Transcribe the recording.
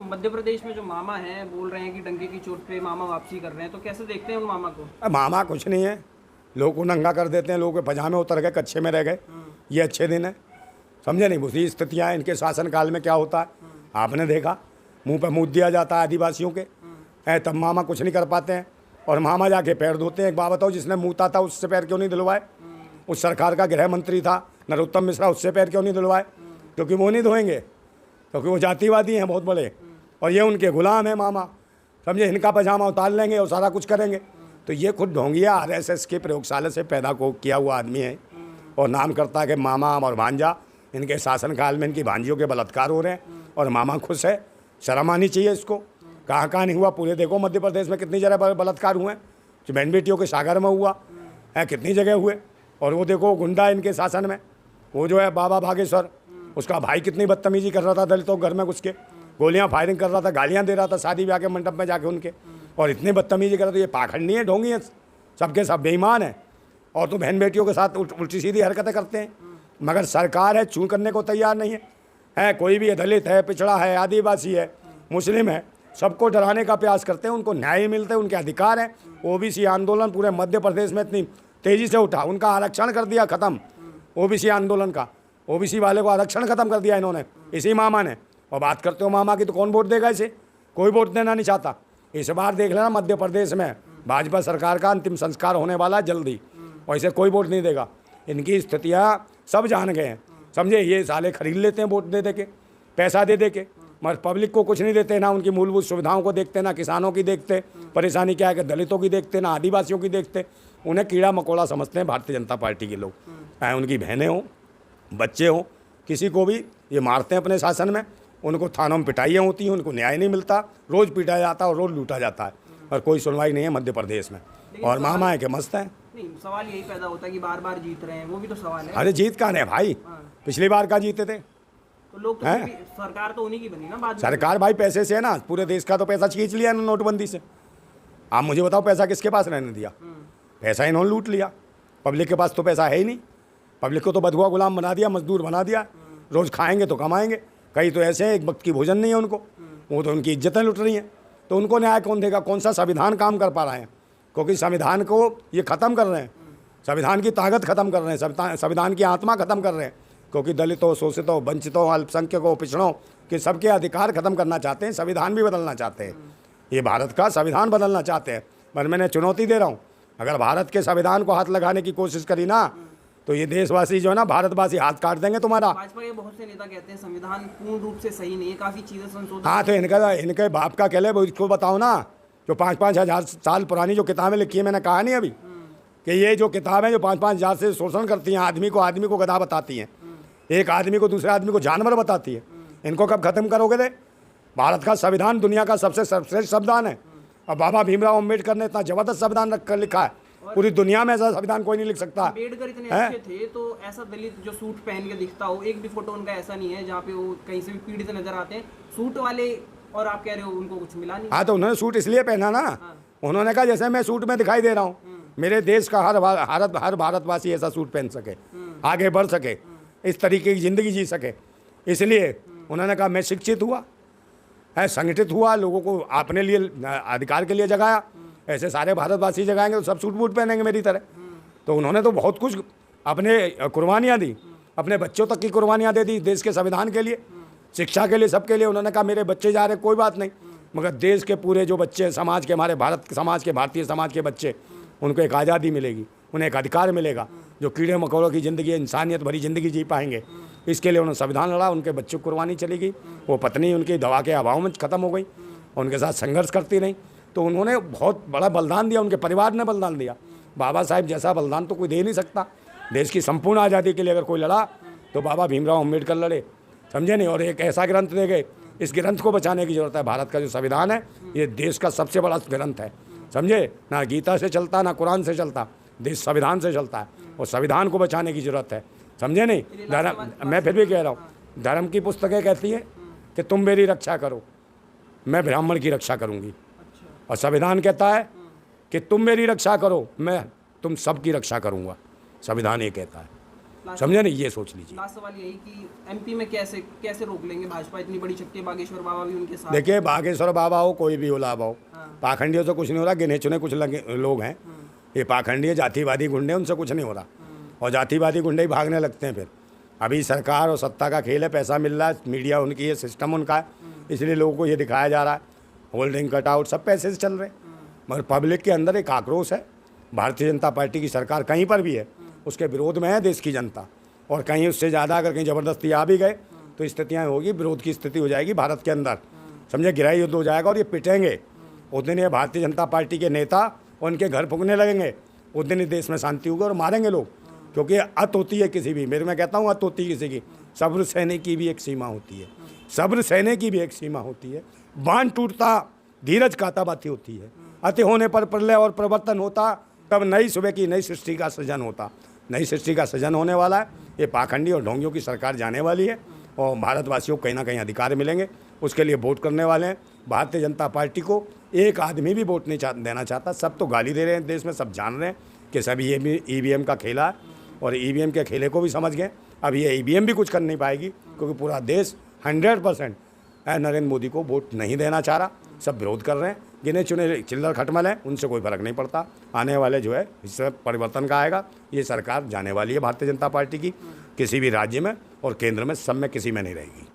मध्य प्रदेश में जो मामा हैं बोल रहे हैं कि डंके की चोट पे मामा वापसी कर रहे हैं, तो कैसे देखते हैं उन मामा को? मामा कुछ नहीं है, लोग को नंगा कर देते हैं, लोग के पजामे उतर गए, कच्छे में रह गए। ये अच्छे दिन है, समझे नहीं? बुरी स्थितियाँ हैं इनके शासनकाल में। क्या होता है आपने देखा, मुंह पर मुँह दिया जाता है आदिवासियों के, है तब मामा कुछ नहीं कर पाते हैं। और मामा जाके पैर धोते हैं। एक बात बताओ, जिसने मुँह था उससे पैर क्यों नहीं धुलवाए? उस सरकार का गृह मंत्री था नरोत्तम मिश्रा, उससे पैर क्यों नहीं धुलवाए? क्योंकि वो नहीं धोएंगे, क्योंकि वो जातिवादी हैं बहुत बड़े, और ये उनके गुलाम हैं मामा, समझे? इनका पजामा उतार लेंगे और सारा कुछ करेंगे। तो ये खुद ढोंगिया आरएसएस के प्रयोगशाला से पैदा को किया हुआ आदमी है, और नाम करता है कि मामा और भांजा, इनके शासनकाल में इनकी भांजियों के बलात्कार हो रहे हैं और मामा खुश है। शर्म आनी चाहिए इसको। कहाँ कहाँ नहीं हुआ, पूरे देखो मध्य प्रदेश में कितनी जगह बलात्कार हुए हैं। जो बहन बेटियों के सागर में हुआ है, कितनी जगह हुए। और वो देखो गुंडा इनके शासन में, वो जो है बाबा भागेश्वर, उसका भाई कितनी बदतमीजी कर रहा था दलितों के घर में घुस के, गोलियां फायरिंग कर रहा था, गालियां दे रहा था शादी ब्याह के मंडप में जाके उनके, और इतनी बदतमीजी कर रहा था। ये पाखंडी है, ढोंगी है, सबके सब बेईमान है, और तो बहन बेटियों के साथ उल्टी सीधी हरकतें करते हैं। मगर सरकार है चूँ करने को तैयार नहीं है। कोई भी दलित है, पिछड़ा है, आदिवासी है, मुस्लिम है, सबको डराने का प्रयास करते हैं। उनको न्याय मिलते हैं, उनके अधिकार हैं। ओबीसी आंदोलन पूरे मध्य प्रदेश में इतनी तेज़ी से उठा, उनका आरक्षण कर दिया ख़त्म, ओबीसी आंदोलन का। ओबीसी वाले को आरक्षण ख़त्म कर दिया इन्होंने, इसी मामा ने। और बात करते हो मामा की, तो कौन वोट देगा इसे? कोई वोट देना नहीं चाहता। इस बार देख लेना मध्य प्रदेश में भाजपा सरकार का अंतिम संस्कार होने वाला है जल्दी, और इसे कोई वोट नहीं देगा। इनकी स्थितियाँ सब जान गए हैं, समझे? ये साले खरीद लेते हैं वोट दे दे के, पैसा दे दे के, मगर पब्लिक को कुछ नहीं देते। ना उनकी मूलभूत सुविधाओं को देखते, ना किसानों की देखते, परेशानी क्या है कि दलितों की देखते, ना आदिवासियों की देखते। उन्हें कीड़ा मकोड़ा समझते हैं भारतीय जनता पार्टी के लोग। चाहे उनकी बहनें हों, बच्चे हों, किसी को भी ये मारते हैं अपने शासन में। उनको थानों में पिटाइयाँ होती हैं, उनको न्याय नहीं मिलता, रोज़ पीटा जाता है और रोज़ लूटा जाता है, और कोई सुनवाई नहीं है मध्य प्रदेश में। और मामा है कि मस्त है। नहीं, सवाल यही पैदा होता है कि बार बार जीत रहे हैं, वो भी तो सवाल है। अरे जीत कहाँ है भाई? पिछली बार का जीते थे तो लोग तो फिर भी, सरकार तो उन्हीं की बनी ना बाद में। सरकार भाई पैसे से है ना, पूरे देश का तो पैसा खींच लिया इन्होंने नोटबंदी से। आप मुझे बताओ पैसा किसके पास रहने दिया? पैसा इन्होंने लूट लिया। पब्लिक के पास तो पैसा है ही नहीं। पब्लिक को तो बधुआ गुलाम बना दिया, मजदूर बना दिया। रोज़ खाएंगे तो कमाएंगे। कई तो ऐसे हैं एक वक्त की भोजन नहीं है उनको, वो तो उनकी इज्जतें लुट रही हैं। तो उनको न्याय कौन देगा? कौन सा संविधान काम कर पा रहे हैं? क्योंकि संविधान को ये ख़त्म कर रहे हैं, संविधान की ताकत ख़त्म कर रहे हैं, संविधान की आत्मा ख़त्म कर रहे हैं। क्योंकि दलितों, शोषितों, वंचितों, अल्पसंख्यकों, पिछड़ों के सबके अधिकार ख़त्म करना चाहते हैं, संविधान भी बदलना चाहते हैं। ये भारत का संविधान बदलना चाहते हैं। पर मैंने चुनौती दे रहा हूँ, अगर भारत के संविधान को हाथ लगाने की कोशिश करी ना, तो ये देशवासी जो है ना, भारतवासी हाथ काट देंगे तुम्हारा। भाजपा के बहुत से नेता कहते हैं संविधान पूर्ण रूप से सही नहीं है, काफ़ी चीज़ें संशोधित। हाँ, तो इनके बाप का कहले वो इसको बताओ ना, जो 5-5 हज़ार साल पुरानी जो किताबें लिखी है, मैंने कहा नहीं अभी कि ये जो किताबें जो 5-5 हज़ार से शोषण करती हैं, आदमी को गधा बताती हैं, एक आदमी को दूसरे आदमी को जानवर बताती है। इनको कब खत्म करोगे? दे भारत का संविधान दुनिया का सबसे सर्वश्रेष्ठ संविधान है, और बाबा भीमराव अम्बेडकर ने इतना जबरदस्त संविधान रख कर लिखा है, पूरी दुनिया में ऐसा संविधान कोई नहीं लिख सकता। अम्बेडकर इतने अच्छे थे, तो ऐसा दलित जो सूट पहन के दिखता हो, एक भी फोटो उनका ऐसा नहीं है जहाँ पे वो कहीं से भी पीड़ित नजर आते हैं सूट वाले, और आप कह रहे हो उनको कुछ मिला नहीं। हाँ, तो उन्होंने सूट इसलिए पहना ना, उन्होंने कहा जैसे मैं सूट में दिखाई दे रहा हूँ, मेरे देश का हर भारतवासी ऐसा सूट पहन सके, आगे बढ़ सके, इस तरीके की ज़िंदगी जी सके। इसलिए उन्होंने कहा मैं शिक्षित हुआ है, संगठित हुआ, लोगों को अपने लिए अधिकार के लिए जगाया। ऐसे सारे भारतवासी जगाएंगे तो सब सूट बूट पहनेंगे मेरी तरह। तो उन्होंने तो बहुत कुछ अपने कुर्बानियाँ दी, अपने बच्चों तक की कुर्बानियाँ दे दी देश के संविधान के लिए, शिक्षा के लिए, सबके लिए। उन्होंने कहा मेरे बच्चे जा रहे कोई बात नहीं, मगर देश के पूरे जो बच्चे समाज के, हमारे भारत समाज के, भारतीय समाज के बच्चे, उनको एक आज़ादी मिलेगी, उन्हें एक अधिकार मिलेगा, जो कीड़े मकोड़ों की ज़िंदगी, इंसानियत भरी ज़िंदगी जी पाएंगे। इसके लिए उन्होंने संविधान लड़ा, उनके बच्चों को कुर्बानी चली गई। वो पत्नी उनकी दवा के अभाव में ख़त्म हो गई, उनके साथ संघर्ष करती रही। तो उन्होंने बहुत बड़ा बलिदान दिया, उनके परिवार ने बलिदान दिया। बाबा साहब जैसा बलिदान तो कोई दे नहीं सकता। देश की संपूर्ण आज़ादी के लिए अगर कोई लड़ा तो बाबा भीमराव अम्बेडकर लड़े, समझे नहीं? और एक ऐसा ग्रंथ दे गए, इस ग्रंथ को बचाने की ज़रूरत है। भारत का जो संविधान है, ये देश का सबसे बड़ा ग्रंथ है, समझे ना? गीता से चलता, ना कुरान से चलता, देश संविधान से चलता है, और संविधान को बचाने की ज़रूरत है, समझे नहीं? धर्म, मैं फिर भी कह रहा हूँ, धर्म की पुस्तकें कहती हैं कि तुम मेरी रक्षा करो, मैं ब्राह्मण की रक्षा करूँगी, और संविधान कहता है कि तुम मेरी रक्षा करो, मैं तुम सबकी रक्षा करूँगा। संविधान ये कहता है। समझे नहीं, ये सोच लीजिए। लास्ट सवाल यही कि एमपी में कैसे कैसे रोक लेंगे? भाजपा इतनी बड़ी शक्ति है, बागेश्वर बाबा भी उनके साथ। देखिए बागेश्वर बाबा हो, कोई भी ओलाब हो, हाँ। पाखंडियों से कुछ नहीं हो रहा। गिने चुने कुछ लोग हैं, ये पाखंडी जातिवादी गुंडे, उनसे कुछ नहीं हो रहा। और जातिवादी गुंडे ही भागने लगते हैं फिर। अभी सरकार और सत्ता का खेल है, पैसा मिल रहा है, मीडिया उनकी है, सिस्टम उनका है, इसलिए लोगों को ये दिखाया जा रहा है। होल्डिंग कटआउट सब पैसे से चल रहे हैं, मगर पब्लिक के अंदर एक आक्रोश है। भारतीय जनता पार्टी की सरकार कहीं पर भी है, उसके विरोध में है देश की जनता। और कहीं उससे ज़्यादा अगर कहीं ज़बरदस्ती आ भी गए तो स्थितियाँ होगी, विरोध की स्थिति हो जाएगी भारत के अंदर, समझे, गृह युद्ध हो जाएगा और ये पिटेंगे। उस दिन ये भारतीय जनता पार्टी के नेता उनके घर फूकने लगेंगे, उस दिन ही देश में शांति होगी और मारेंगे लोग। क्योंकि अत होती है किसी भी, मैं कहता हूँ अत होती है किसी की, सब्र सहने की भी एक सीमा होती है, सब्र सहने की भी एक सीमा होती है। बांध टूटता धीरज कांताबाती होती है, अति होने पर प्रलय और प्रवर्तन होता, तब नई सुबह की नई सृष्टि का सृजन होता। नई सृष्टि का सृजन होने वाला है, ये पाखंडी और ढोंगियों की सरकार जाने वाली है और भारतवासियों को कहीं ना कहीं अधिकार मिलेंगे, उसके लिए वोट करने वाले हैं। भारतीय जनता पार्टी को एक आदमी भी वोट नहीं देना चाहता, सब तो गाली दे रहे हैं देश में, सब जान रहे हैं कि सभी ये EVM का खेला है और EVM के खेले को भी समझ गए। अब ये EVM भी कुछ कर नहीं पाएगी क्योंकि पूरा देश 100% नरेंद्र मोदी को वोट नहीं देना चाह रहा, सब विरोध कर रहे हैं। गिने चुने चिल्लर खटमल हैं, उनसे कोई फर्क नहीं पड़ता। आने वाले जो है इससे परिवर्तन का आएगा। ये सरकार जाने वाली है भारतीय जनता पार्टी की, किसी भी राज्य में और केंद्र में, सब में किसी में नहीं रहेगी।